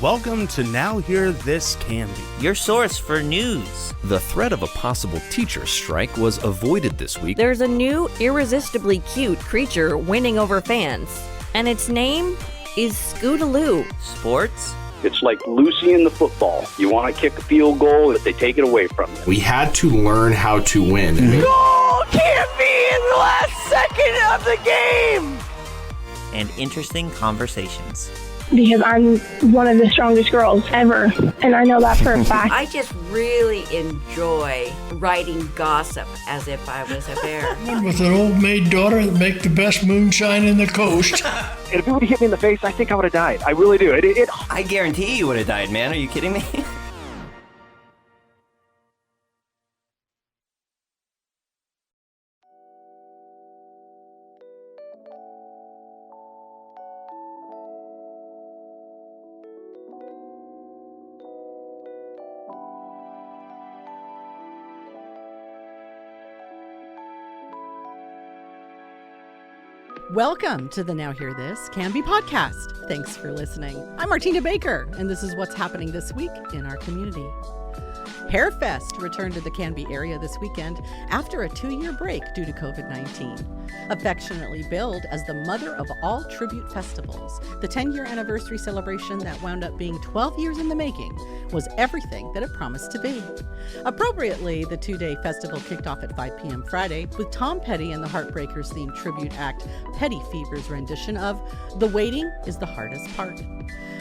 Welcome to Now Hear This Canby, your source for news. The threat of a possible teacher strike was avoided this week. There's a new, irresistibly cute creature winning over fans, and its name is Scootaloo. Sports. It's like Lucy in the football. You want to kick a field goal, if they take it away from you. We had to learn how to win. Goal can't be in the last second of the game! And interesting conversations. Because I'm one of the strongest girls ever, and I know that for a fact. I just really enjoy writing gossip as if I was a bear. With an old maid daughter that make the best moonshine in the coast. And if it would have hit me in the face, I think I would have died. I really do. I guarantee you would have died, man. Are you kidding me? Welcome to the Now Hear This Canby podcast. Thanks for listening. I'm Martina Baker, and this is what's happening this week in our community. Hairfest returned to the Canby area this weekend after a 2-year break due to COVID-19. Affectionately billed as the mother of all tribute festivals, the 10-year anniversary celebration that wound up being 12 years in the making was everything that it promised to be. Appropriately, the 2-day festival kicked off at 5 p.m. Friday with Tom Petty and the Heartbreakers themed tribute act Petty Fever's rendition of The Waiting is the Hardest Part.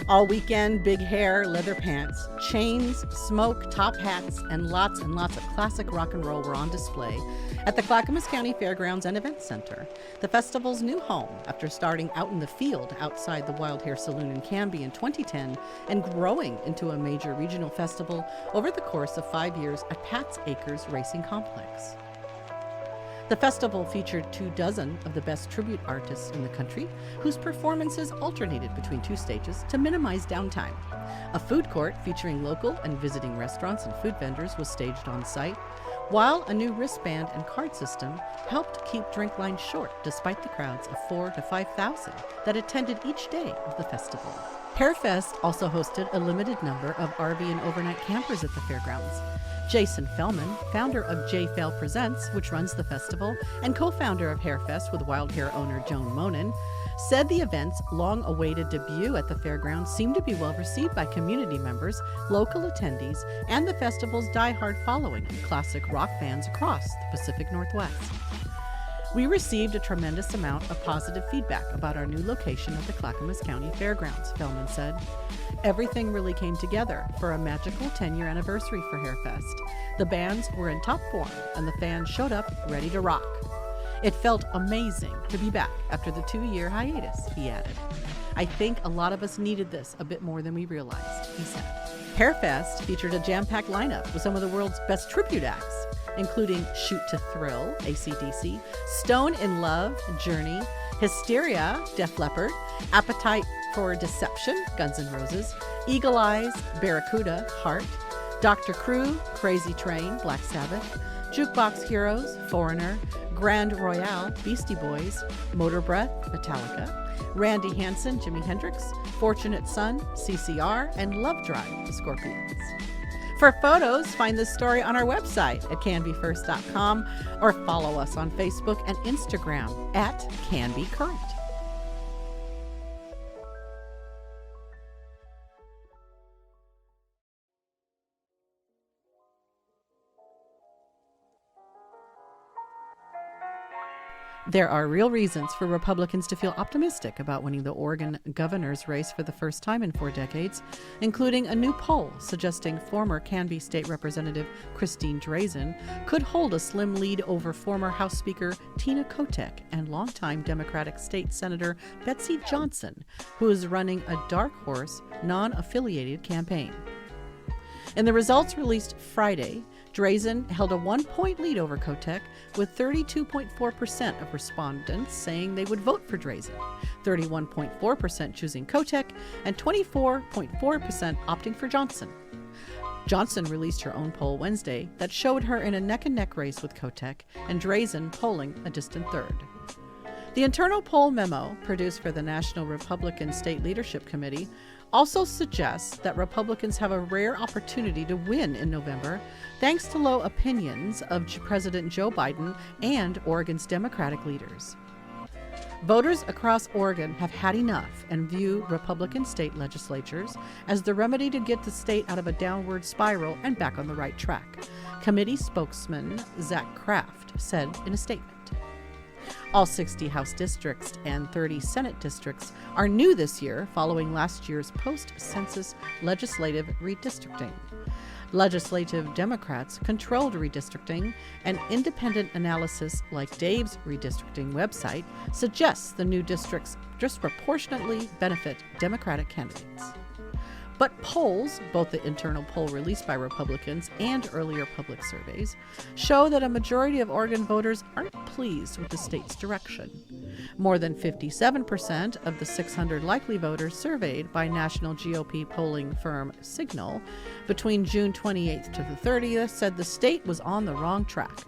All weekend, big hair, leather pants, chains, smoke, top hats, and lots of classic rock and roll were on display at the Clackamas County Fairgrounds and Events Center, the festival's new home after starting out in the field outside the Wild Hair Saloon in Canby in 2010 and growing into a major regional festival over the course of 5 years at Pat's Acres Racing Complex. The festival featured 24 of the best tribute artists in the country, whose performances alternated between 2 stages to minimize downtime. A food court featuring local and visiting restaurants and food vendors was staged on site, while a new wristband and card system helped keep drink lines short despite the crowds of 4,000 to 5,000 that attended each day of the festival. Hairfest also hosted a limited number of RV and overnight campers at the fairgrounds. Jason Fellman, founder of J Fell Presents, which runs the festival, and co-founder of Hairfest with Wild Hair owner Joan Monin, said the event's long-awaited debut at the fairgrounds seemed to be well received by community members, local attendees, and the festival's die-hard following of classic rock fans across the Pacific Northwest. We received a tremendous amount of positive feedback about our new location at the Clackamas County Fairgrounds, Fellman said. Everything really came together for a magical 10-year anniversary for Hairfest. The bands were in top form, and the fans showed up ready to rock. It felt amazing to be back after the 2-year hiatus, he added. I think a lot of us needed this a bit more than we realized, he said. Hairfest featured a jam-packed lineup with some of the world's best tribute acts, including Shoot to Thrill, AC/DC, Stone in Love, Journey, Hysteria, Def Leppard, Appetite for Deception, Guns N' Roses, Eagle Eyes, Barracuda, Heart, Dr. Crew, Crazy Train, Black Sabbath, Jukebox Heroes, Foreigner, Grand Royale, Beastie Boys, Motor Breath, Metallica, Randy Hansen, Jimi Hendrix, Fortunate Son, CCR, and Love Drive, the Scorpions. For photos, find this story on our website at canbyfirst.com or follow us on Facebook and Instagram at Canby Current. There are real reasons for Republicans to feel optimistic about winning the Oregon governor's race for the first time in 4 decades, including a new poll suggesting former Canby State Representative Christine Drazen could hold a slim lead over former House Speaker Tina Kotek and longtime Democratic State Senator Betsy Johnson, who is running a dark horse, non-affiliated campaign. In the results released Friday, Drazen held a 1-point lead over Kotek, with 32.4% of respondents saying they would vote for Drazen, 31.4% choosing Kotek, and 24.4% opting for Johnson. Johnson released her own poll Wednesday that showed her in a neck-and-neck race with Kotek and Drazen polling a distant third. The internal poll memo produced for the National Republican State Leadership Committee also suggests that Republicans have a rare opportunity to win in November thanks to low opinions of President Joe Biden and Oregon's Democratic leaders. Voters across Oregon have had enough and view Republican state legislatures as the remedy to get the state out of a downward spiral and back on the right track, committee spokesman Zach Kraft said in a statement. All 60 House districts and 30 Senate districts are new this year following last year's post-census legislative redistricting. Legislative Democrats controlled redistricting, and independent analysis like Dave's redistricting website suggests the new districts disproportionately benefit Democratic candidates. But polls, both the internal poll released by Republicans and earlier public surveys, show that a majority of Oregon voters aren't pleased with the state's direction. More than 57% of the 600 likely voters surveyed by national GOP polling firm Signal between June 28th to the 30th said the state was on the wrong track.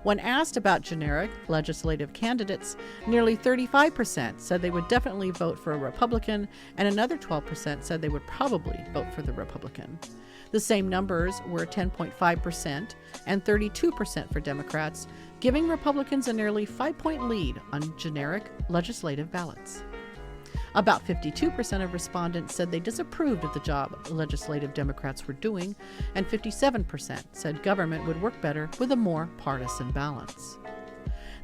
When asked about generic legislative candidates, nearly 35% said they would definitely vote for a Republican, and another 12% said they would probably vote for the Republican. The same numbers were 10.5% and 32% for Democrats, giving Republicans a nearly 5-point lead on generic legislative ballots. About 52% of respondents said they disapproved of the job legislative Democrats were doing, and 57% said government would work better with a more partisan balance.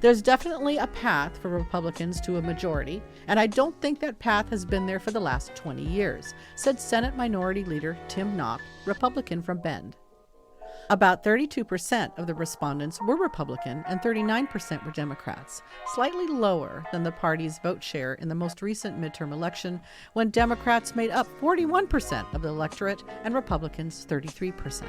There's definitely a path for Republicans to a majority, and I don't think that path has been there for the last 20 years, said Senate Minority Leader Tim Knopp, Republican from Bend. About 32% of the respondents were Republican and 39% were Democrats, slightly lower than the party's vote share in the most recent midterm election, when Democrats made up 41% of the electorate and Republicans 33%.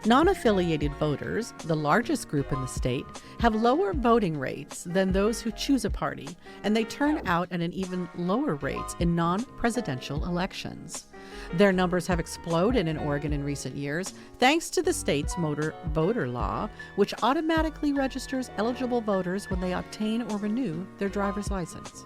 Non-affiliated voters, the largest group in the state, have lower voting rates than those who choose a party, and they turn out at an even lower rates in non-presidential elections. Their numbers have exploded in Oregon in recent years, thanks to the state's motor voter law, which automatically registers eligible voters when they obtain or renew their driver's license.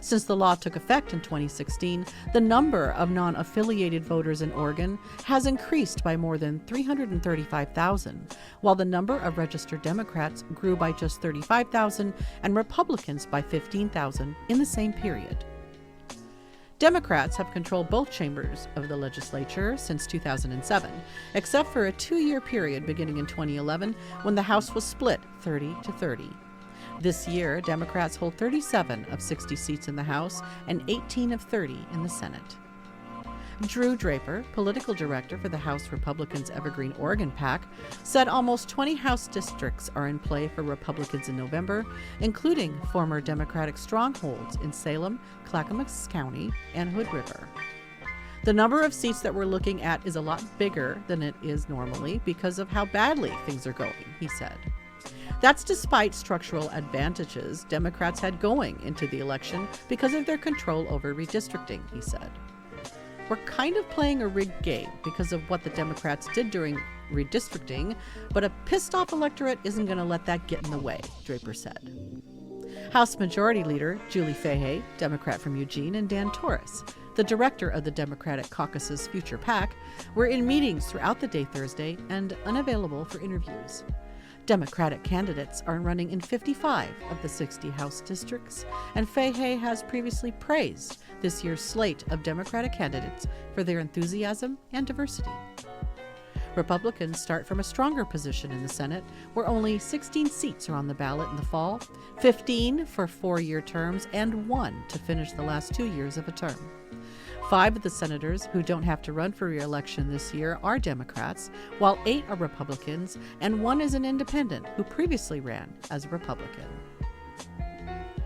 Since the law took effect in 2016, the number of non-affiliated voters in Oregon has increased by more than 335,000, while the number of registered Democrats grew by just 35,000 and Republicans by 15,000 in the same period. Democrats have controlled both chambers of the legislature since 2007, except for a 2-year period beginning in 2011 when the House was split 30-30. This year, Democrats hold 37 of 60 seats in the House and 18 of 30 in the Senate. Drew Draper, political director for the House Republicans' Evergreen Oregon PAC, said almost 20 House districts are in play for Republicans in November, including former Democratic strongholds in Salem, Clackamas County, and Hood River. The number of seats that we're looking at is a lot bigger than it is normally because of how badly things are going, he said. That's despite structural advantages Democrats had going into the election because of their control over redistricting, he said. We're kind of playing a rigged game because of what the Democrats did during redistricting, but a pissed-off electorate isn't going to let that get in the way, Draper said. House Majority Leader Julie Fahey, Democrat from Eugene, and Dan Torres, the director of the Democratic Caucus's Future PAC, were in meetings throughout the day Thursday and unavailable for interviews. Democratic candidates are running in 55 of the 60 House districts, and Fahey has previously praised this year's slate of Democratic candidates for their enthusiasm and diversity. Republicans start from a stronger position in the Senate, where only 16 seats are on the ballot in the fall, 15 for 4-year terms, and 1 to finish the last 2 years of a term. 5 of the senators who don't have to run for re-election this year are Democrats, while 8 are Republicans, and 1 is an independent who previously ran as a Republican.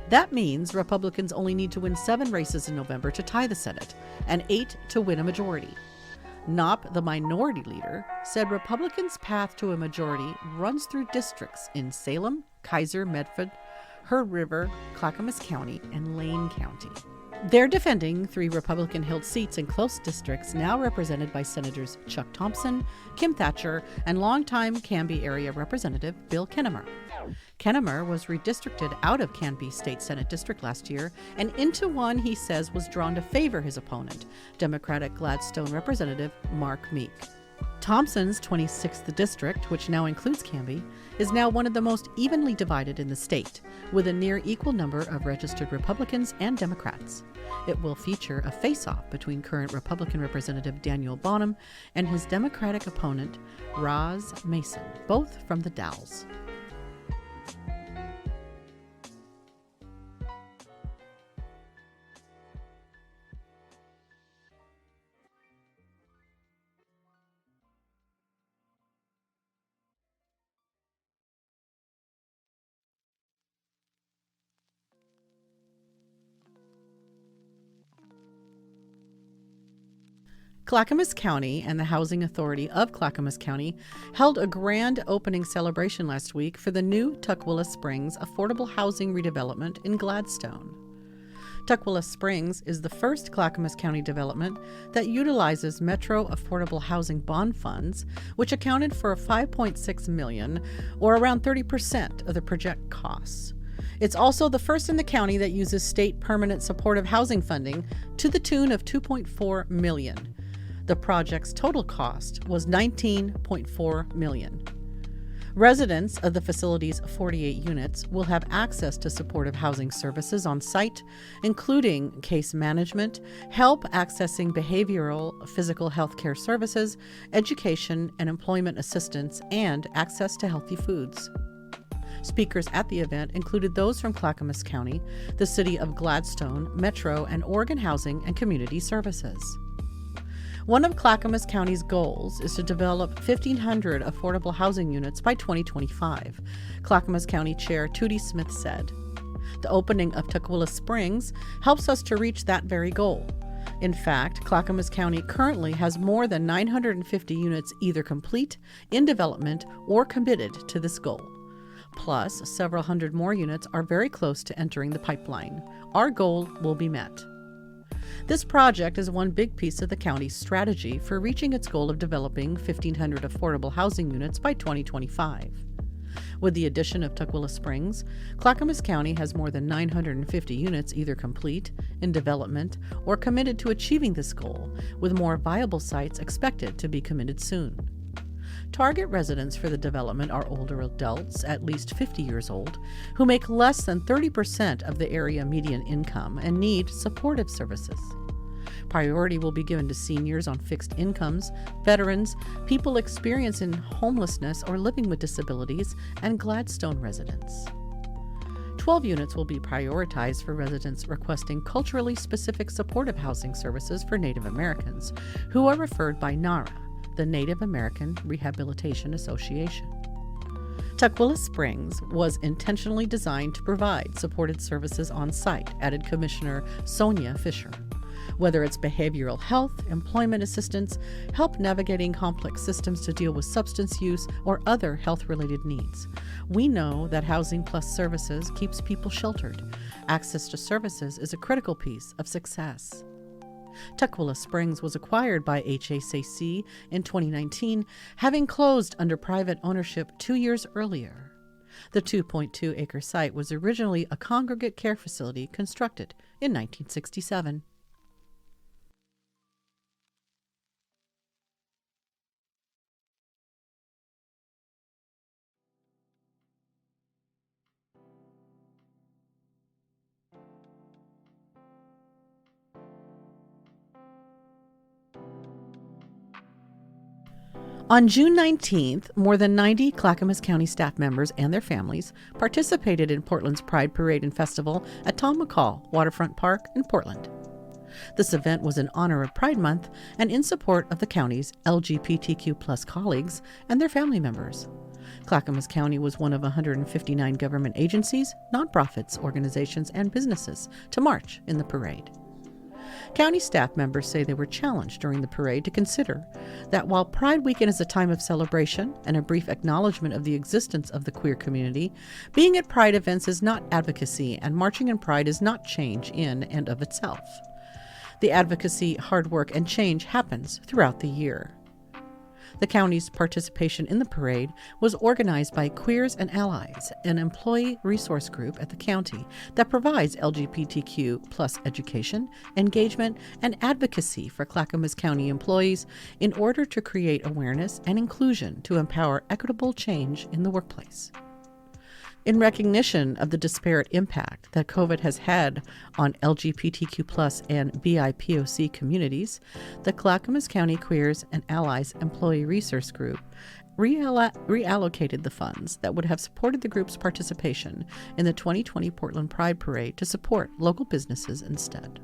That means Republicans only need to win 7 races in November to tie the Senate, and 8 to win a majority. Knopp, the minority leader, said Republicans' path to a majority runs through districts in Salem, Kaiser, Medford, Hood River, Clackamas County, and Lane County. They're defending 3 Republican-held seats in close districts now represented by Senators Chuck Thompson, Kim Thatcher, and longtime Canby area Representative Bill Kennemer. Kennemer was redistricted out of Canby State Senate District last year and into one he says was drawn to favor his opponent, Democratic Gladstone Representative Mark Meek. Thompson's 26th district, which now includes Canby, is now one of the most evenly divided in the state, with a near equal number of registered Republicans and Democrats. It will feature a face-off between current Republican Representative Daniel Bonham and his Democratic opponent, Roz Mason, both from the Dalles. Clackamas County and the Housing Authority of Clackamas County held a grand opening celebration last week for the new Tukwila Springs affordable housing redevelopment in Gladstone. Tukwila Springs is the first Clackamas County development that utilizes Metro Affordable Housing Bond funds, which accounted for $5.6 million, or around 30% of the project costs. It's also the first in the county that uses state permanent supportive housing funding to the tune of $2.4 million. The project's total cost was $19.4 million. Residents of the facility's 48 units will have access to supportive housing services on site, including case management, help accessing behavioral physical health care services, education and employment assistance, and access to healthy foods. Speakers at the event included those from Clackamas County, the City of Gladstone, Metro, and Oregon Housing and Community Services. One of Clackamas County's goals is to develop 1,500 affordable housing units by 2025, Clackamas County Chair Tootie Smith said. The opening of Tukwila Springs helps us to reach that very goal. In fact, Clackamas County currently has more than 950 units either complete, in development, or committed to this goal. Plus, several hundred more units are very close to entering the pipeline. Our goal will be met. This project is one big piece of the county's strategy for reaching its goal of developing 1,500 affordable housing units by 2025. With the addition of Tukwila Springs, Clackamas County has more than 950 units either complete, in development, or committed to achieving this goal, with more viable sites expected to be committed soon. Target residents for the development are older adults, at least 50 years old, who make less than 30% of the area median income and need supportive services. Priority will be given to seniors on fixed incomes, veterans, people experiencing homelessness or living with disabilities, and Gladstone residents. 12 units will be prioritized for residents requesting culturally specific supportive housing services for Native Americans, who are referred by NARA, the Native American Rehabilitation Association. Tukwila Springs was intentionally designed to provide supported services on site, added Commissioner Sonia Fisher. Whether it's behavioral health, employment assistance, help navigating complex systems to deal with substance use, or other health-related needs. We know that Housing Plus Services keeps people sheltered. Access to services is a critical piece of success. Tukwila Springs was acquired by HACC in 2019, having closed under private ownership 2 years earlier. The 2.2-acre site was originally a congregate care facility constructed in 1967. On June 19th, more than 90 Clackamas County staff members and their families participated in Portland's Pride Parade and Festival at Tom McCall Waterfront Park in Portland. This event was in honor of Pride Month and in support of the county's LGBTQ+ colleagues and their family members. Clackamas County was one of 159 government agencies, nonprofits, organizations, and businesses to march in the parade. County staff members say they were challenged during the parade to consider that while Pride Weekend is a time of celebration and a brief acknowledgement of the existence of the queer community, being at Pride events is not advocacy, and marching in Pride is not change in and of itself. The advocacy, hard work, and change happens throughout the year. The county's participation in the parade was organized by Queers and Allies, an employee resource group at the county that provides LGBTQ plus education, engagement, and advocacy for Clackamas County employees in order to create awareness and inclusion to empower equitable change in the workplace. In recognition of the disparate impact that COVID has had on LGBTQ+ and BIPOC communities, the Clackamas County Queers and Allies Employee Resource Group reallocated the funds that would have supported the group's participation in the 2020 Portland Pride Parade to support local businesses instead.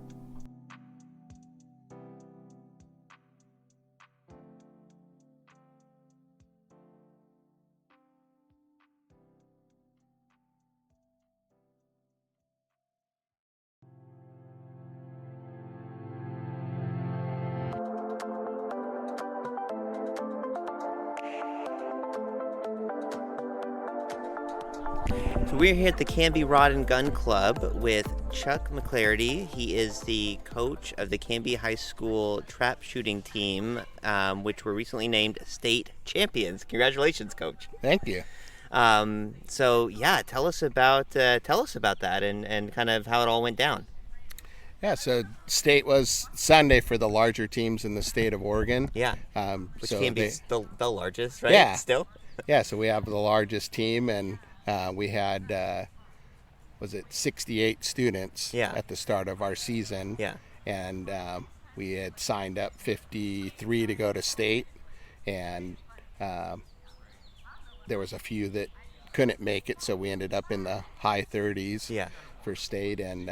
So we're here at the Canby Rod and Gun Club with Chuck McClarty. He is the coach of the Canby High School trap shooting team, which were recently named state champions. Congratulations, Coach. Thank you. So yeah, tell us about that and kind of how it all went down. Yeah, so state was Sunday for the larger teams in the state of Oregon. Yeah, which so Canby's the largest, right? Yeah. Still? Yeah, so we have the largest team, and we had, 68 students at the start of our season. Yeah. And we had signed up 53 to go to state, and there was a few that couldn't make it, so we ended up in the high 30s for state, and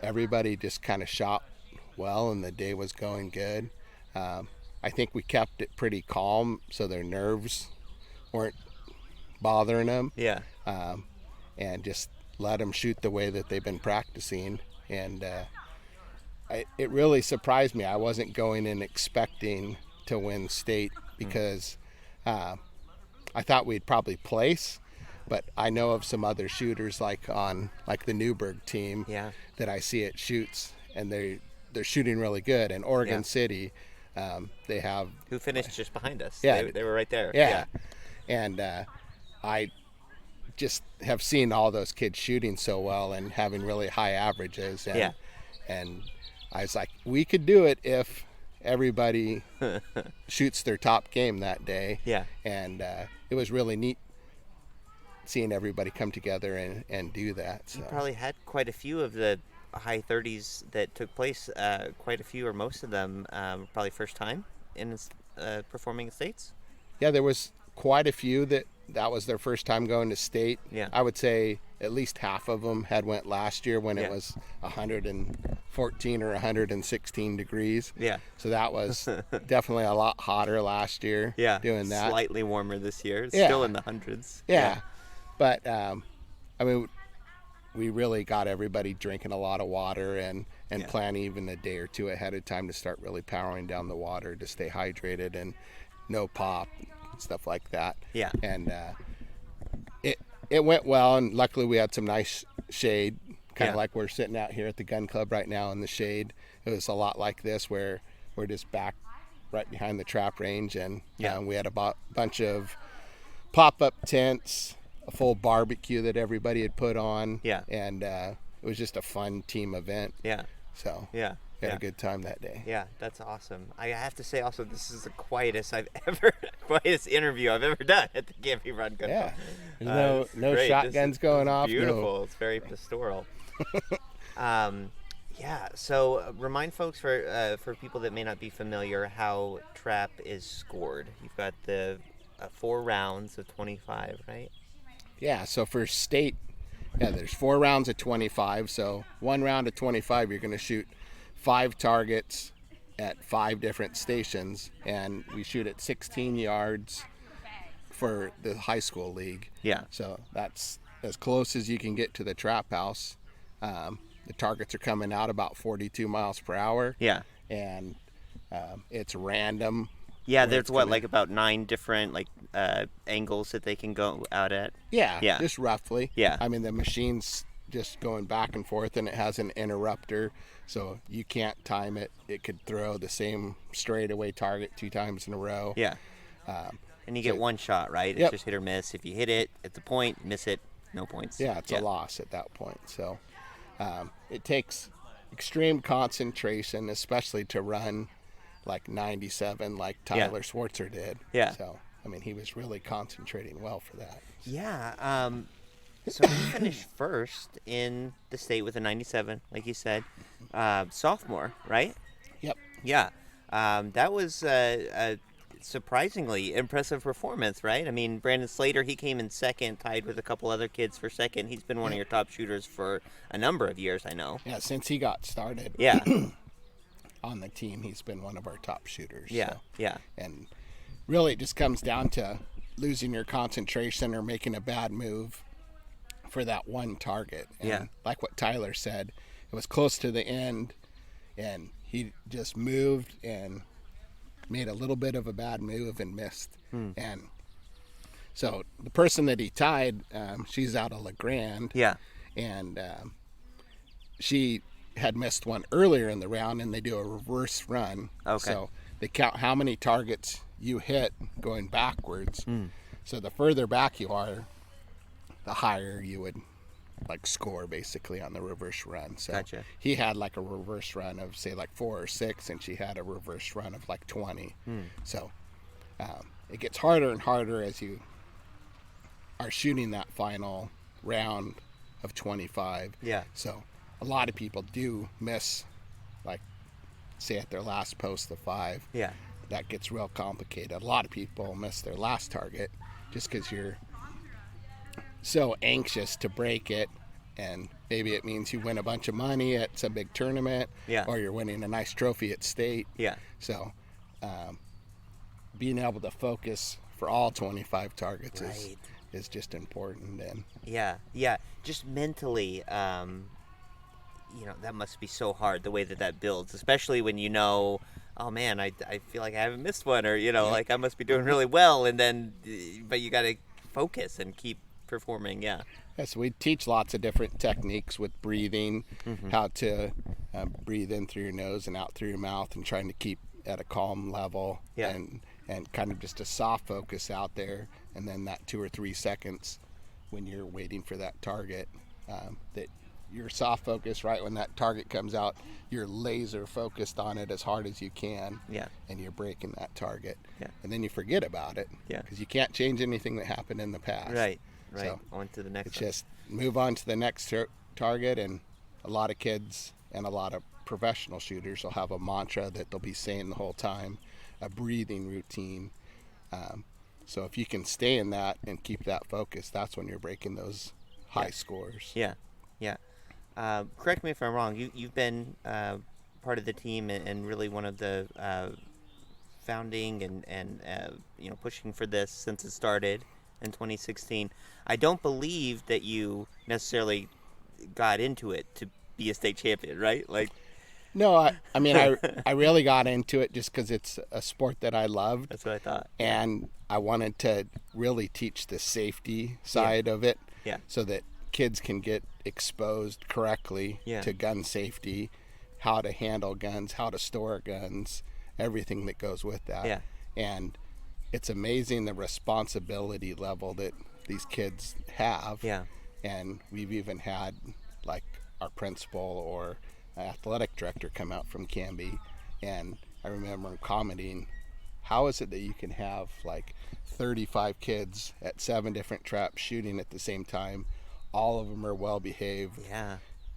everybody just kind of shot well, and the day was going good. I think we kept it pretty calm, so their nerves weren't bothering them. Yeah. And just let them shoot the way that they've been practicing. And it really surprised me. I wasn't going in expecting to win state because I thought we'd probably place, but I know of some other shooters like the Newburgh team that I see at shoots, and they're shooting really good. And Oregon City, they have... Who finished just behind us. Yeah. They were right there. Yeah. And I just have seen all those kids shooting so well and having really high averages. And I was like, we could do it if everybody shoots their top game that day. Yeah. And it was really neat seeing everybody come together and do that. So. You probably had quite a few of the high 30s that took place, quite a few or most of them probably first time in performing in states. Yeah, there was quite a few that was their first time going to state. Yeah. I would say at least half of them had went last year when it was 114 or 116 degrees. Yeah. So that was definitely a lot hotter last year. Yeah. Doing that. Slightly warmer this year. It's still in the hundreds. Yeah. But I mean, we really got everybody drinking a lot of water and planning even a day or two ahead of time to start really powering down the water to stay hydrated and no pop. Stuff like that. Yeah. And it went well, and luckily we had some nice shade, kind of like we're sitting out here at the gun club right now in the shade. It was a lot like this where we're just back right behind the trap range, and we had a bunch of pop-up tents, a full barbecue that everybody had put on. Yeah. And it was just a fun team event. Yeah. So yeah. We had a good time that day. Yeah, that's awesome. I have to say also, this is the quietest interview I've ever done at the Canby Rod Gun Club. Yeah, there's no shotguns going off. Beautiful. It's very pastoral. So remind folks for people that may not be familiar how trap is scored. You've got the 4 rounds of 25, right? Yeah, so for state, there's 4 rounds of 25. So 1 round of 25, you're going to shoot 5 targets at 5 different stations, and we shoot at 16 yards for the high school league. Yeah. So that's as close as you can get to the trap house. The targets are coming out about 42 miles per hour. Yeah. And it's random. Yeah, there's like about 9 different angles that they can go out at. Yeah. Just roughly. Yeah. I mean, the machines just going back and forth, and it has an interrupter, so you can't time it. It could throw the same straightaway target 2 times in a row. Yeah. And you get one shot, right? It's just hit or miss. If you hit it at the point, miss it, no points. Yeah, it's a loss at that point. So it takes extreme concentration, especially to run like 97 like Tyler Schwartzer did. Yeah. So, I mean, he was really concentrating well for that. Yeah. So he finished first in the state with a 97, like you said. Sophomore, right? Yep. Yeah. That was a surprisingly impressive performance, right? I mean, Brandon Slater, he came in second, tied with a couple other kids for second. He's been one of your top shooters for a number of years, I know. Yeah, since he got started. Yeah. On the team, he's been one of our top shooters. Yeah, so. yeah. And really it just comes down to losing your concentration or making a bad move for that one target. And like what Tyler said, it was close to the end, and he just moved and made a little bit of a bad move and missed. And so the person that he tied, she's out of La Grande. Yeah. And she had missed one earlier in the round, and they do a reverse run. Okay. So they count how many targets you hit going backwards. So the further back you are, the higher you would like score basically on the reverse run. So Gotcha. He had like a reverse run of say like 4 or 6, and she had a reverse run of like 20. So it gets harder and harder as you are shooting that final round of 25. Yeah. So a lot of people do miss, like say at their last post of 5. Yeah. That gets real complicated. A lot of people miss their last target just because you're so anxious to break it, and maybe it means you win a bunch of money at some big tournament, or you're winning a nice trophy at state. Yeah. So being able to focus for all 25 targets is just important. And yeah, just mentally, that must be so hard, the way that builds, especially when oh man, I feel like I haven't missed one, or like I must be doing really well, and then but you got to focus and keep performing. Yes, we teach lots of different techniques with breathing, how to breathe in through your nose and out through your mouth, and trying to keep at a calm level, and kind of just a soft focus out there, and then that 2 or 3 seconds when you're waiting for that target, that you're soft focused right when that target comes out, you're laser focused on it as hard as you can, and you're breaking that target, and then you forget about it, because you can't change anything that happened in the past. Right. So on to the next it's one. just move on to the next target, and a lot of kids and a lot of professional shooters will have a mantra that they'll be saying the whole time, a breathing routine. So if you can stay in that and keep that focus, that's when you're breaking those high scores. Yeah. Correct me if I'm wrong. You've been part of the team and really one of the founding and pushing for this since it started in 2016. I don't believe that you necessarily got into it to be a state champion, right? Like, no, I mean, I really got into it just because it's a sport that I loved. That's what I thought. And I wanted to really teach the safety side of it, so that kids can get exposed correctly to gun safety, how to handle guns, how to store guns, everything that goes with that. And it's amazing the responsibility level that these kids have. And we've even had like our principal or athletic director come out from Canby, and I remember him commenting, how is it that you can have like 35 kids at 7 different traps shooting at the same time? All of them are well behaved,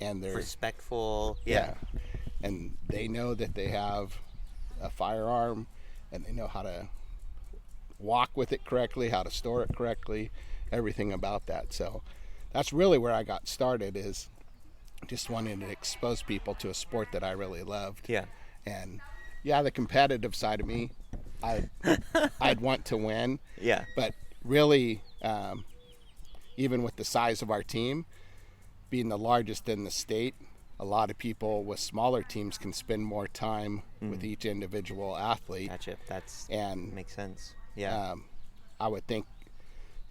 and they're respectful, and they know that they have a firearm, and they know how to walk with it correctly, how to store it correctly, everything about that. So that's really where I got started, is just wanting to expose people to a sport that I really loved. And the competitive side of me, I'd want to win, but really even with the size of our team being the largest in the state, a lot of people with smaller teams can spend more time with each individual athlete. Gotcha. And makes sense. I would think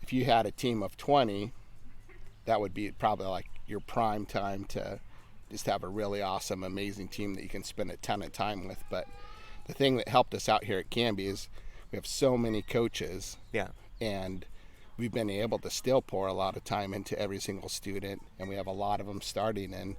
if you had a team of 20, that would be probably like your prime time to just have a really awesome, amazing team that you can spend a ton of time with. But the thing that helped us out here at Canby is we have so many coaches. Yeah. And we've been able to still pour a lot of time into every single student, and we have a lot of them starting in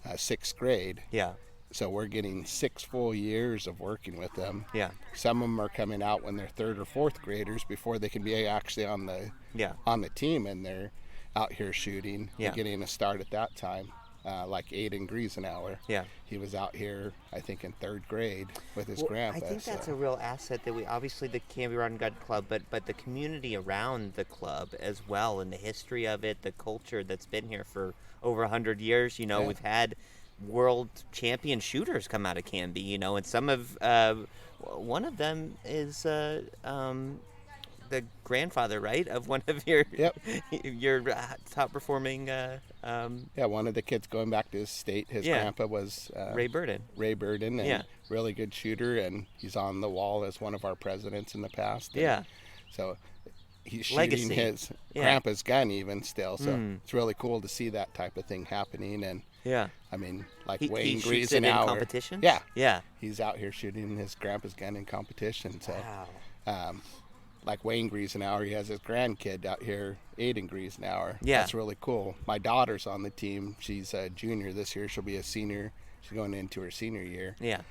6th grade. Yeah. So we're getting 6 full years of working with them. Yeah. Some of them are coming out when they're 3rd or 4th graders before they can be actually on the team, and they're out here shooting. Yeah. They're getting a start at that time. Like Aiden Griesenauer. Yeah. He was out here, I think, in 3rd grade with his grandpa. I think that's a real asset that we, obviously the Canby Rod and Gun Club, but the community around the club as well, and the history of it, the culture that's been here for over 100 years. You know, we've had world champion shooters come out of Canby, you know, and some of, one of them is the grandfather, right, of one of your your top performing. One of the kids going back to his state. His grandpa was Ray Burden. And really good shooter, and he's on the wall as one of our presidents in the past. And so he's shooting Legacy. His grandpa's gun even still. So it's really cool to see that type of thing happening. And I mean, like Wayne shoots it in competitions? Yeah. He's out here shooting his grandpa's gun in competition. So. Wow. Like Wayne Griesenauer, he has his grandkid out here, Aiden Griesenauer. Yeah. That's really cool. My daughter's on the team. She's a junior this year. She'll be a senior. She's going into her senior year. Yeah.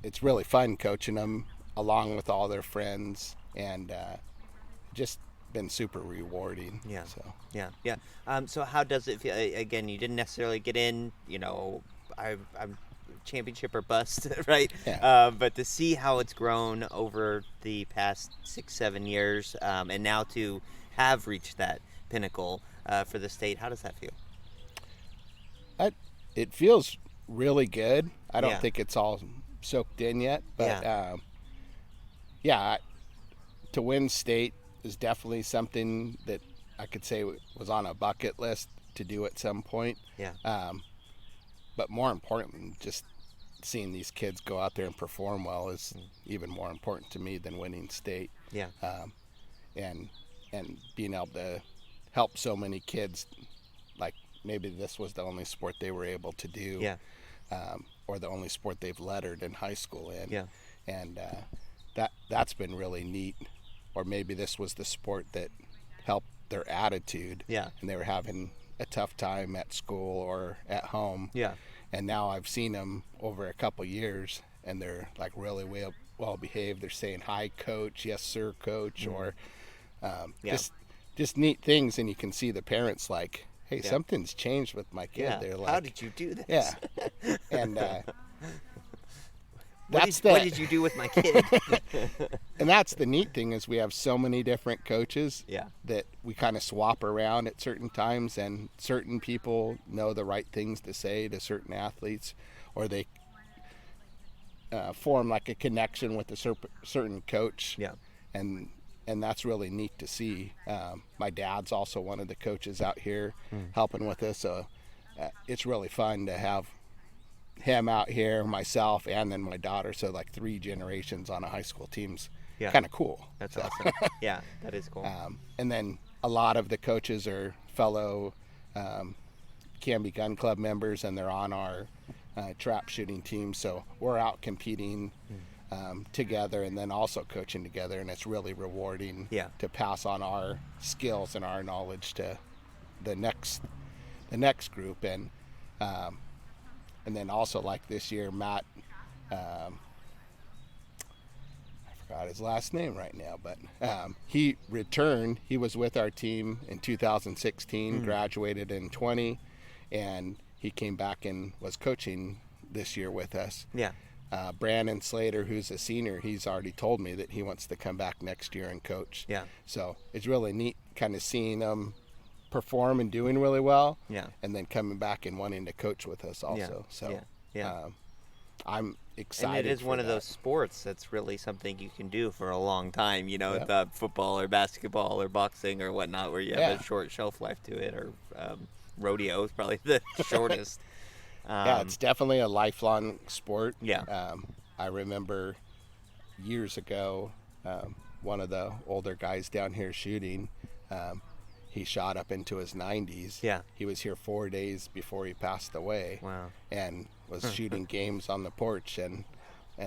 It's really fun coaching them along with all their friends, and just been super rewarding. Yeah. So. Yeah. So how does it feel? Again, you didn't necessarily get in, you know, I'm championship or bust, right? But to see how it's grown over the past 6-7 years, and now to have reached that pinnacle for the state, how does that feel? It feels really good. I don't think it's all soaked in yet, but to win state is definitely something that I could say was on a bucket list to do at some point. But more important, just seeing these kids go out there and perform well is even more important to me than winning state. And being able to help so many kids, like maybe this was the only sport they were able to do, or the only sport they've lettered in high school in. And that's been really neat. Or maybe this was the sport that helped their attitude, and they were having a tough time at school or at home. And now I've seen them over a couple years, and they're like really well behaved. They're saying, "Hi, coach," "Yes, sir, coach," or just neat things. And you can see the parents like, "Hey, something's changed with my kid." They're like, "How did you do this?" And what did you do with my kid? And that's the neat thing, is we have so many different coaches that we kind of swap around at certain times, and certain people know the right things to say to certain athletes, or they form like a connection with a certain coach. And that's really neat to see. My dad's also one of the coaches out here helping with us, so it's really fun to have him out here, myself, and then my daughter. So like 3 generations on a high school team's kind of cool. That's awesome. Yeah, that is cool. And then a lot of the coaches are fellow Canby Gun Club members, and they're on our trap shooting team. So we're out competing together, and then also coaching together, and it's really rewarding to pass on our skills and our knowledge to the next group. And then also, like this year, Matt, I forgot his last name right now, but he returned. He was with our team in 2016, graduated in 20, and he came back and was coaching this year with us. Brandon Slater, who's a senior, he's already told me that he wants to come back next year and coach. So it's really neat kind of seeing him perform and doing really well, and then coming back and wanting to coach with us also. I'm excited. And it is one of those sports that's really something you can do for a long time, you know, the football or basketball or boxing or whatnot, where you have a short shelf life to it, or rodeo is probably the shortest. It's definitely a lifelong sport. I remember years ago, one of the older guys down here shooting, he shot up into his 90s. Yeah. He was here 4 days before he passed away. Wow. And was shooting games on the porch, and he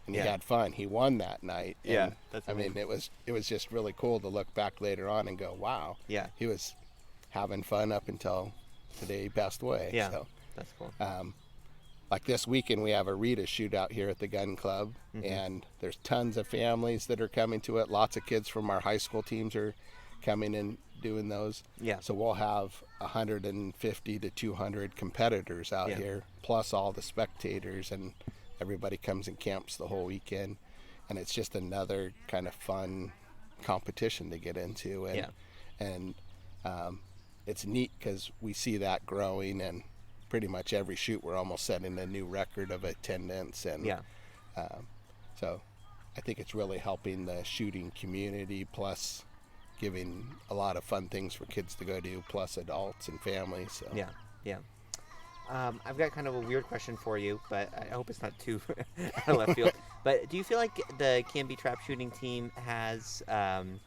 Yeah. had fun. He won that night. Yeah, And, that's I mean, amazing. it was just really cool to look back later on and go, wow. Yeah. He was having fun up until the day he passed away. Yeah. So, That's cool. like this weekend, we have a Rita shootout here at the gun club, and there's tons of families that are coming to it. Lots of kids from our high school teams are coming and doing those. Yeah. So we'll have 150 to 200 competitors out here, plus all the spectators, and everybody comes and camps the whole weekend. And it's just another kind of fun competition to get into. And it's neat because we see that growing, and pretty much every shoot we're almost setting a new record of attendance. And so I think it's really helping the shooting community, plus giving a lot of fun things for kids to go do, plus adults and families. So. Yeah. I've got kind of a weird question for you, but I hope it's not too out of left field. But do you feel like the Canby trap shooting team has an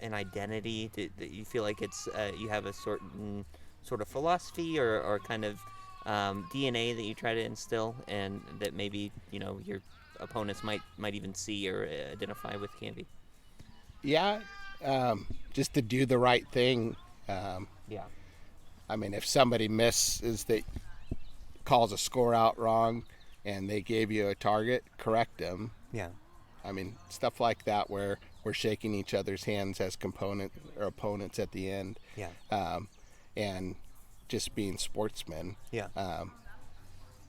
identity? Do you feel like it's you have a certain sort of philosophy or kind of DNA that you try to instill, and that maybe your opponents might even see or identify with Canby? Yeah, just to do the right thing. I mean, if somebody misses, that calls a score out wrong, and they gave you a target, correct them. Yeah. I mean, stuff like that where we're shaking each other's hands as opponents at the end. Yeah. And just being sportsmen. Yeah.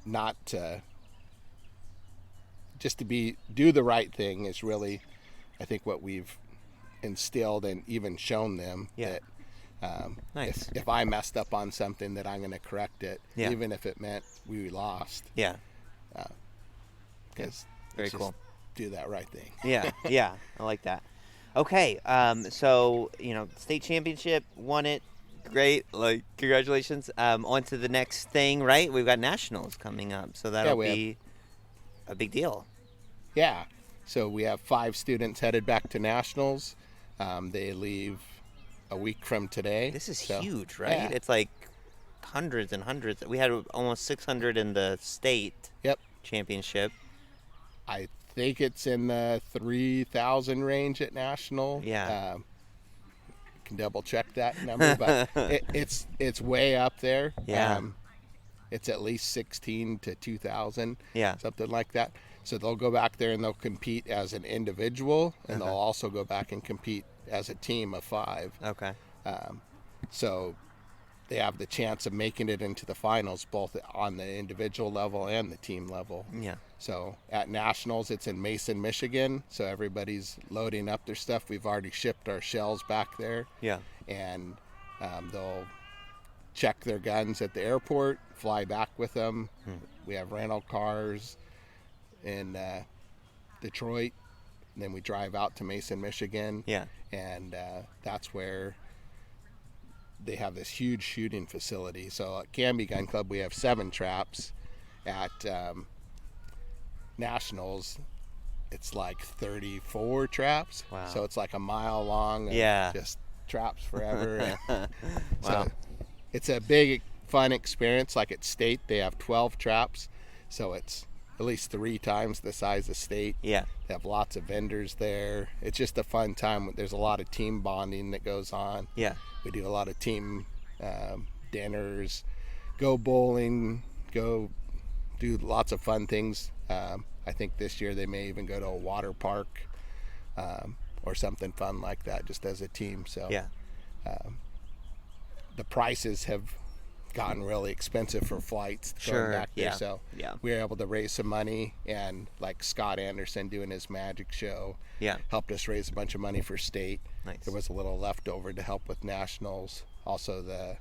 Not to just to do the right thing is really, I think, what we've instilled and even shown them. Yeah. That nice. If I messed up on something, that I'm going to correct it, Yeah. even if it meant we lost. Yeah. Because very cool. Do that right thing. Yeah, I like that. Okay, so state championship, won it, great. Like, congratulations. On to the next thing, right? We've got nationals coming up, so that'll be a big deal. Yeah. So we have 5 students headed back to nationals. They leave a week from today. This is huge, right? Yeah. It's like hundreds and hundreds. We had almost 600 in the state championship. I think it's in the 3,000 range at national. Yeah. Can double check that number, but it's way up there. Yeah. It's at least 16 to 2,000. Yeah. Something like that. So they'll go back there and they'll compete as an individual, and they'll also go back and compete as a team of 5. Okay. So they have the chance of making it into the finals, both on the individual level and the team level. Yeah. So at nationals, it's in Mason, Michigan. So everybody's loading up their stuff. We've already shipped our shells back there. Yeah. And they'll check their guns at the airport, fly back with them. We have rental cars in Detroit, and then we drive out to Mason, Michigan. Yeah. And that's where they have this huge shooting facility. So at Canby Gun Club, we have 7 traps. At nationals, it's like 34 traps. Wow. So it's like a mile long. And just traps forever. Wow. So it's a big, fun experience. Like at state, they have 12 traps. So it's at least 3 times the size of state. Yeah. They have lots of vendors there. It's just a fun time. There's a lot of team bonding that goes on. Yeah. We do a lot of team dinners, go bowling, go do lots of fun things. I think this year they may even go to a water park or something fun like that, just as a team. So the prices have gotten really expensive for flights going back there. So we were able to raise some money, and like Scott Anderson doing his magic show helped us raise a bunch of money for state. Nice. There was a little left over to help with nationals. Also the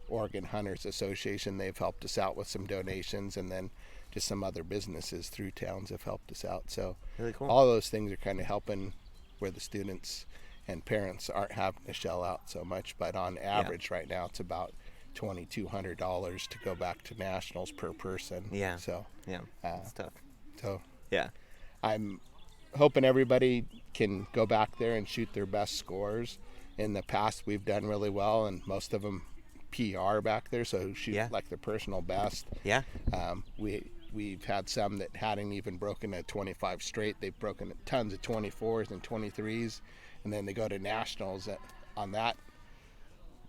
Oregon Hunters Association, they've helped us out with some donations, and then just some other businesses through towns have helped us out. So really cool. All those things are kind of helping where the students and parents aren't having to shell out so much, but on average right now it's about $2,200 to go back to nationals per person. Yeah. So it's tough. So I'm hoping everybody can go back there and shoot their best scores. in the past we've done really well, and most of them PR back there, so shoot like their personal best. Yeah. We've had some that hadn't even broken a 25 straight. They've broken tons of 24s and 23s, and then they go to nationals on that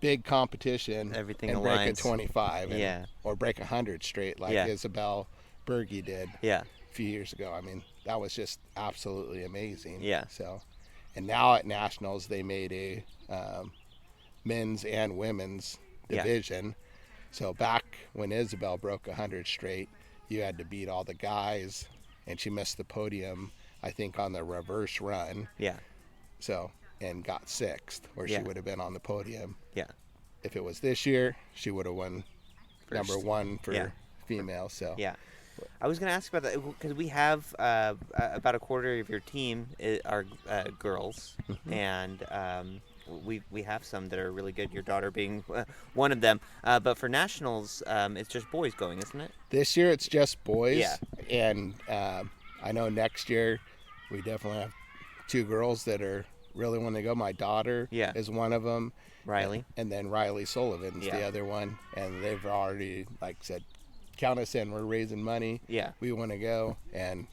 big competition. Everything and aligns. break a 25 Yeah. or break 100 straight like Isabel Berge did a few years ago. I mean, that was just absolutely amazing. Yeah. So, and now at nationals they made a men's and women's division. So back when Isabel broke 100 straight, you had to beat all the guys, and she missed the podium, I think, on the reverse run. Yeah. So, and got 6th, where she would have been on the podium. Yeah. If it was this year, she would have won number 1 for female. So. Yeah. I was going to ask about that because we have about a quarter of your team are girls, and we have some that are really good. Your daughter being one of them. But for nationals, it's just boys going, isn't it? This year it's just boys. Yeah. And I know next year we definitely have 2 girls that are really want to go. My daughter is one of them. Riley. And then Riley Sullivan's the other one. And they've already said, count us in. We're raising money. Yeah. We want to go. And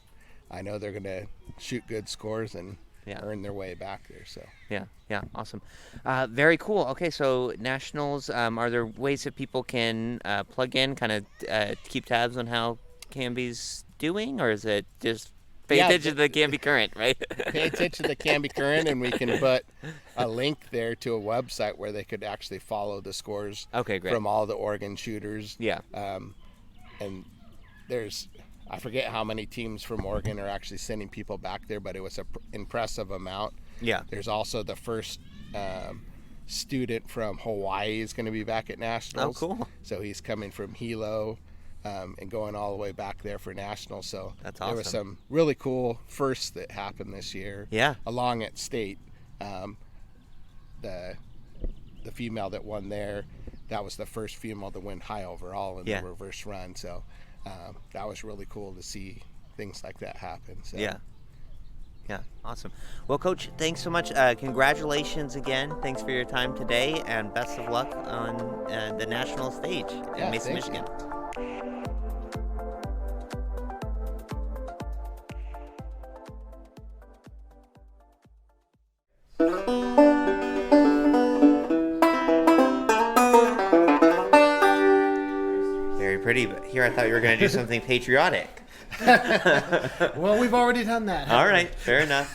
I know they're going to shoot good scores and earn their way back there. So yeah, awesome. Very cool. Okay, so nationals, are there ways that people can plug in, kind of keep tabs on how Canby's doing, or is it just pay attention to the Canby Current, right? Pay attention to the Canby Current, and we can put a link there to a website where they could actually follow the scores from all the Oregon shooters. Yeah. And there's, I forget how many teams from Oregon are actually sending people back there, but it was an impressive amount. Yeah. There's also the first student from Hawaii is going to be back at nationals. Oh, cool. So he's coming from Hilo and going all the way back there for nationals. So that's awesome. There was some really cool firsts that happened this year. Yeah. Along at state, the female that won there, that was the first female to win high overall in the reverse run. So that was really cool to see things like that happen. So. Yeah, awesome. Well, Coach, thanks so much. Congratulations again. Thanks for your time today, and best of luck on the national stage in Mason, Michigan. Very pretty, but here I thought you were going to do something patriotic. Well, we've already done that. All right, fair enough.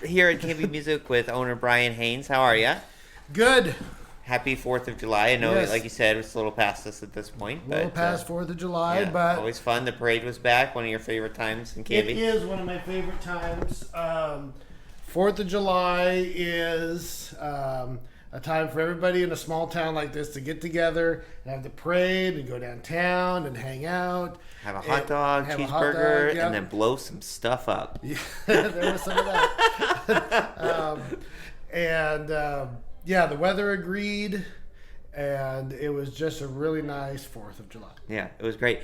Here at Canby Music with owner Brian Haynes. How are you? Good. Happy 4th of July. I know, like you said, it's a little past us at this point. A little past 4th of July, but... always fun. The parade was back. One of your favorite times in Canby? It is one of my favorite times. 4th of July is a time for everybody in a small town like this to get together and have the parade and go downtown and hang out. Have a hot dog, cheeseburger, and then blow some stuff up. Yeah, there was some of that. The weather agreed, and it was just a really nice 4th of July. Yeah, it was great.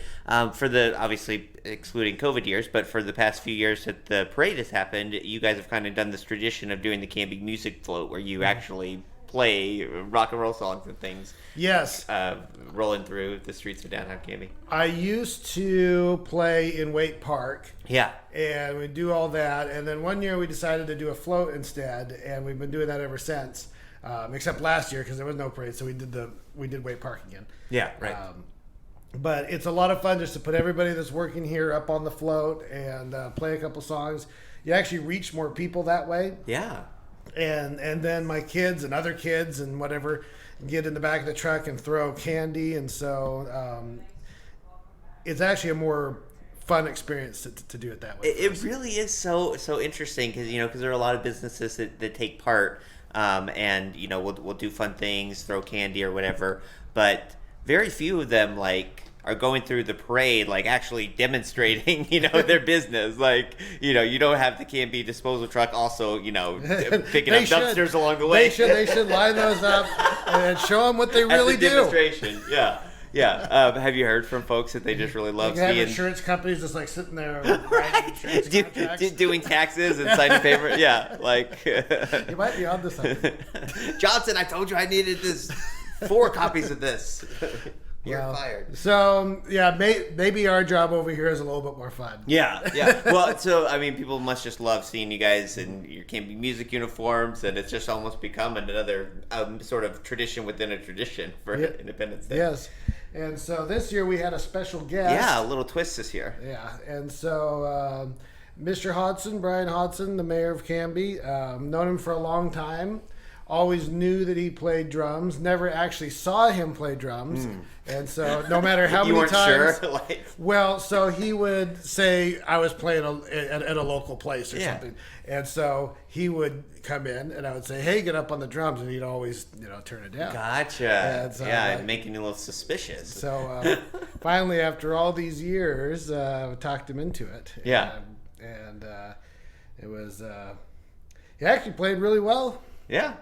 For the, obviously, excluding COVID years, but for the past few years that the parade has happened, you guys have kind of done this tradition of doing the Canby Music Float, where you actually play rock and roll songs and things. Yes. Rolling through the streets of downtown Canby. I used to play in Waite Park. Yeah. And we do all that. And then one year we decided to do a float instead, and we've been doing that ever since. Except last year because there was no parade, so we did Waite Park again. Yeah, right. But it's a lot of fun just to put everybody that's working here up on the float and play a couple songs. You actually reach more people that way. Yeah. And then my kids and other kids and whatever get in the back of the truck and throw candy, and so it's actually a more fun experience to do it that way. It really is so interesting because there are a lot of businesses that take part and we'll do fun things, throw candy or whatever, but very few of them are going through the parade, actually demonstrating, their business. You don't have the Canby disposal truck also, picking up dumpsters along the way. They should line those up and show them what they really do. Demonstration, yeah. Yeah. Have you heard from folks that they just really love have seeing insurance companies just like sitting there writing insurance contracts? doing taxes and signing paper? Yeah, like you might be onto something. Johnson, I told you I needed this 4 copies of this. You're fired. So yeah, maybe our job over here is a little bit more fun. Yeah, yeah. Well, so I mean, people must just love seeing you guys in your Canby music uniforms, and it's just almost become another sort of tradition within a tradition for Independence Day. Yes, and so this year we had a special guest. Yeah, a little twist this year. Yeah, and so Mr. Hodson, Brian Hodson, the mayor of Canby, known him for a long time. Always knew that he played drums. Never actually saw him play drums, and so no matter how many times. Sure? Well, so he would say I was playing at a local place or something, and so he would come in, and I would say, "Hey, get up on the drums," and he'd always, turn it down. Gotcha. And so, making you a little suspicious. So finally, after all these years, we talked him into it. Yeah, and it was he actually played really well. Yeah.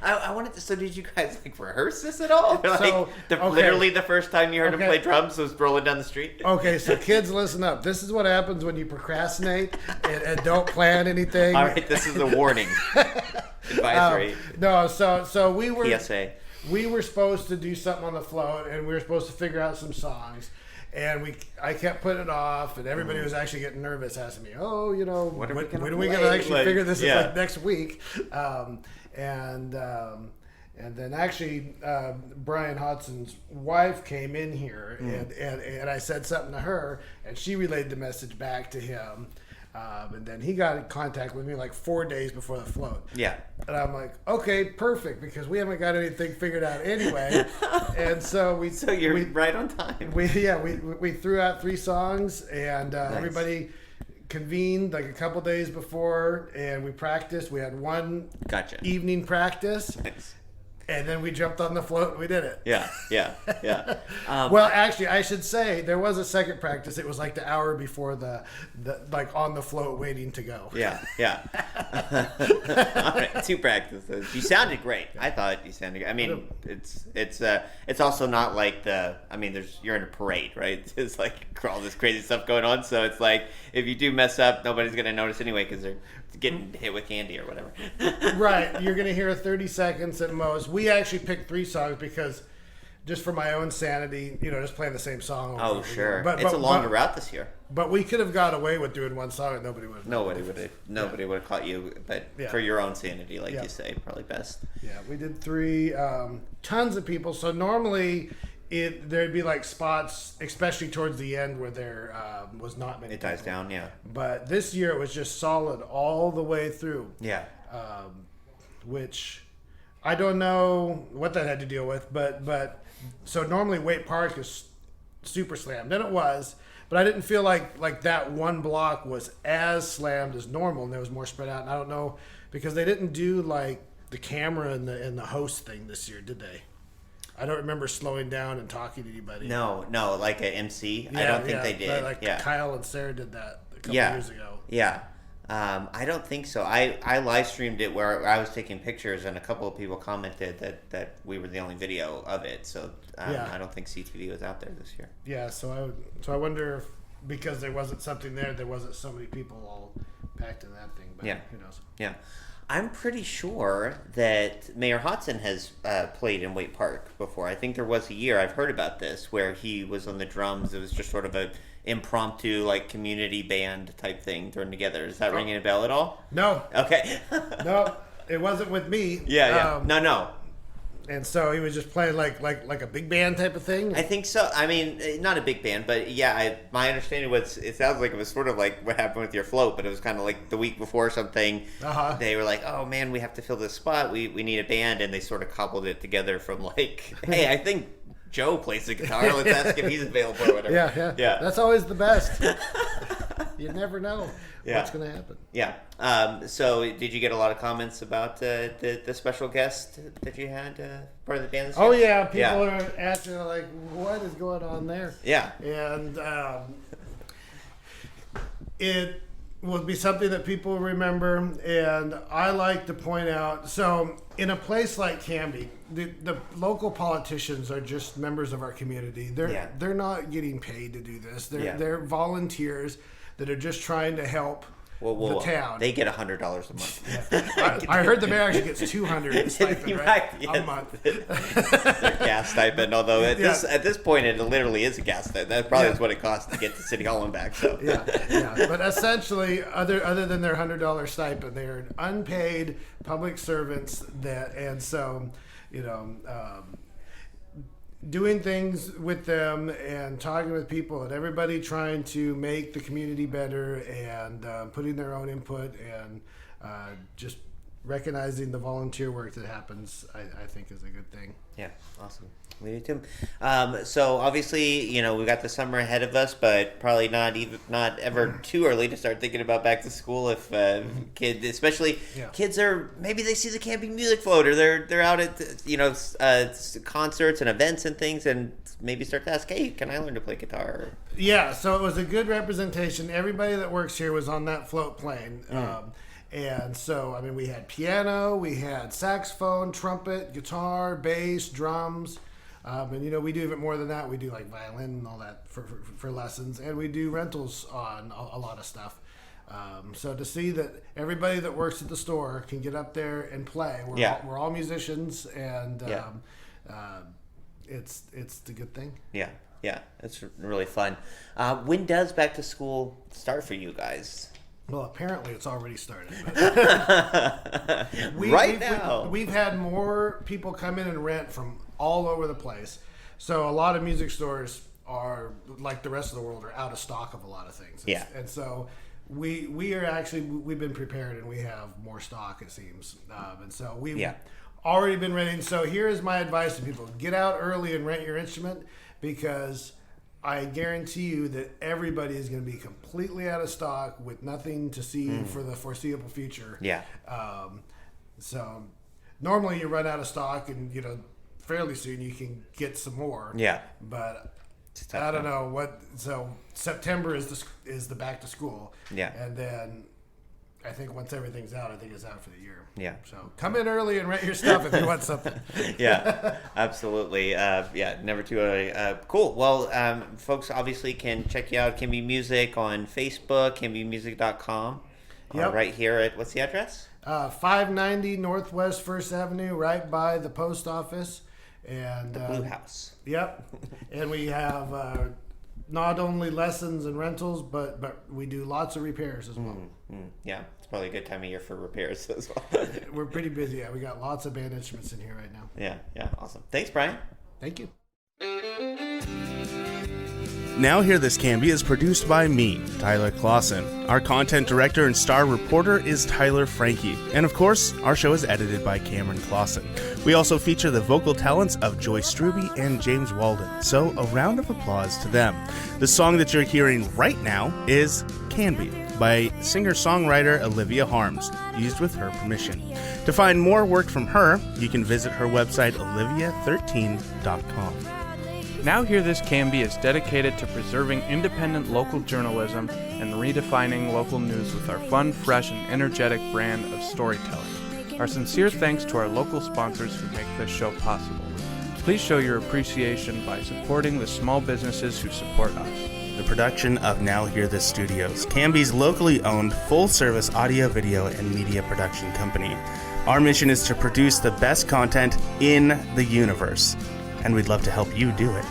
I wanted to. So, did you guys rehearse this at all? So, literally, the first time you heard him play drums was rolling down the street. Okay, so kids, listen up. This is what happens when you procrastinate and don't plan anything. All right, this is a warning. Advisory. No, so we were PSA. We were supposed to do something on the float, and we were supposed to figure out some songs. And I kept putting it off, and everybody was actually getting nervous, asking me, when are we going to actually figure this out next week? And then actually Brian Hodson's wife came in here, and I said something to her, and she relayed the message back to him. And then he got in contact with me like 4 days before the float. Yeah. And I'm like, okay, perfect, because we haven't got anything figured out anyway. And so you're right on time. We threw out 3 songs, and nice. Everybody convened like a couple days before, and we practiced. We had one evening practice. Nice. And then we jumped on the float and we did it. Yeah. Well, actually, I should say there was a second practice. It was like the hour before the like on the float waiting to go. Yeah. All right, 2 practices. You sounded great. I thought you sounded good. I mean, it's also not like you're in a parade, right? It's like all this crazy stuff going on. So it's like if you do mess up, nobody's gonna notice anyway because they're getting hit with candy or whatever. Right. You're gonna hear 30 seconds at most. We actually picked 3 songs because just for my own sanity, just playing the same song. Oh, sure. But it's a longer route this year. But we could have got away with doing one song and nobody would have. Nobody would have caught you. But for your own sanity, like you say, probably best. Yeah, we did 3. Tons of people. So normally there'd be like spots, especially towards the end, where there was not many. It dies down, yeah. But this year it was just solid all the way through. Yeah. Which I don't know what that had to deal with, but so normally Waite Park is super slammed, and it was, but I didn't feel like that one block was as slammed as normal, and there was more spread out. And I don't know because they didn't do like the camera and the host thing this year, did they? I don't remember slowing down and talking to anybody. No, like an MC. I don't think they did. Kyle and Sarah did that a couple years ago. Yeah. I don't think so. I live streamed it where I was taking pictures, and a couple of people commented that we were the only video of it. So I don't think CTV was out there this year. Yeah. So I wonder if because there wasn't something there wasn't so many people all packed in that thing. But who knows? Yeah. I'm pretty sure that Mayor Hodson has played in Waite Park before. I think there was a year, I've heard about this, where he was on the drums. It was just sort of a impromptu like community band type thing thrown together. Is that ringing a bell at all? No. Okay. No, it wasn't with me. Yeah. No. And so he was just playing like a big band type of thing? I think so. I mean, not a big band, but my understanding was it sounds like it was sort of like what happened with your float, but it was kind of like the week before something. Uh-huh. They were like, oh man, we have to fill this spot. We need a band, and they sort of cobbled it together from like, hey, I think Joe plays the guitar. Let's ask if he's available or whatever. Yeah. That's always the best. You never know what's going to happen. Yeah. So did you get a lot of comments about the special guest that you had part of the band this year? Oh, yeah. People are asking, like, what is going on there? Yeah. And will be something that people remember. And I like to point out, so in a place like Canby, the local politicians are just members of our community. They're not getting paid to do this. They're volunteers that are just trying to help the town. They get $100 a month. Yeah. I heard the mayor actually gets $200 stipend, right? Yeah. A month. Their gas stipend, although at this point it literally is a gas stipend. That probably is what it costs to get to City Hall and back. So But essentially, other than their $100 stipend, they're unpaid public servants doing things with them and talking with people and everybody trying to make the community better and putting their own input and just recognizing the volunteer work that happens, I think is a good thing. Yeah, awesome. We do too. So obviously, we've got the summer ahead of us, but probably not ever too early to start thinking about back to school. If kids are, maybe they see the Canby music float, or they're out at concerts and events and things, and maybe start to ask, hey, can I learn to play guitar? Yeah, so it was a good representation. Everybody that works here was on that float plane. And so, we had piano, we had saxophone, trumpet, guitar, bass, drums. And we do even more than that. We do like violin and all that for lessons, and we do rentals on a lot of stuff. So to see that everybody that works at the store can get up there and play, we're all musicians, and it's the good thing. Yeah, it's really fun. When does back to school start for you guys? Well, apparently it's already started. We've had more people come in and rent from all over the place. So a lot of music stores are, like the rest of the world, are out of stock of a lot of things. And so we've been prepared, and we have more stock, it seems. And so we've already been renting. So here's my advice to people. Get out early and rent your instrument, because I guarantee you that everybody is going to be completely out of stock with nothing to see for the foreseeable future. So normally you run out of stock, and fairly soon you can get some more. But I don't know what. So September is the back to school. And then I think once everything's out, I think it's out for the year. So come in early and rent your stuff if you want something. Absolutely. Never too early. Cool. Well, folks obviously can check you out, Canby Music, on Facebook, canbymusic.com. Right here at, what's the address? 590 Northwest 1st Avenue, right by the post office. And the Blue House. And we have not only lessons and rentals, but we do lots of repairs as well. It's probably a good time of year for repairs as well. We're pretty busy. We got lots of band instruments in here right now. Awesome. Thanks, Brian. Thank you. Now Hear This Canby is produced by me, Tyler Clausen. Our content director and star reporter is Tyler Frankie. And of course, our show is edited by Cameron Clausen. We also feature the vocal talents of Joyce Struby and James Walden. So a round of applause to them. The song that you're hearing right now is Canby by singer-songwriter Olivia Harms, used with her permission. To find more work from her, you can visit her website, olivia13.com. Now Hear This Canby is dedicated to preserving independent local journalism and redefining local news with our fun, fresh, and energetic brand of storytelling. Our sincere thanks to our local sponsors who make this show possible. Please show your appreciation by supporting the small businesses who support us. The production of Now Hear This Studios, Canby's locally owned full-service audio, video, and media production company. Our mission is to produce the best content in the universe, and we'd love to help you do it.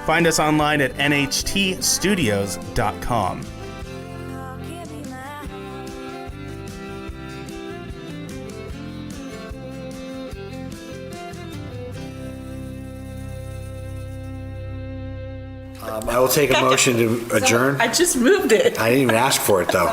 Find us online at nhtstudios.com. I will take a motion to adjourn. I just moved it. I didn't even ask for it, though.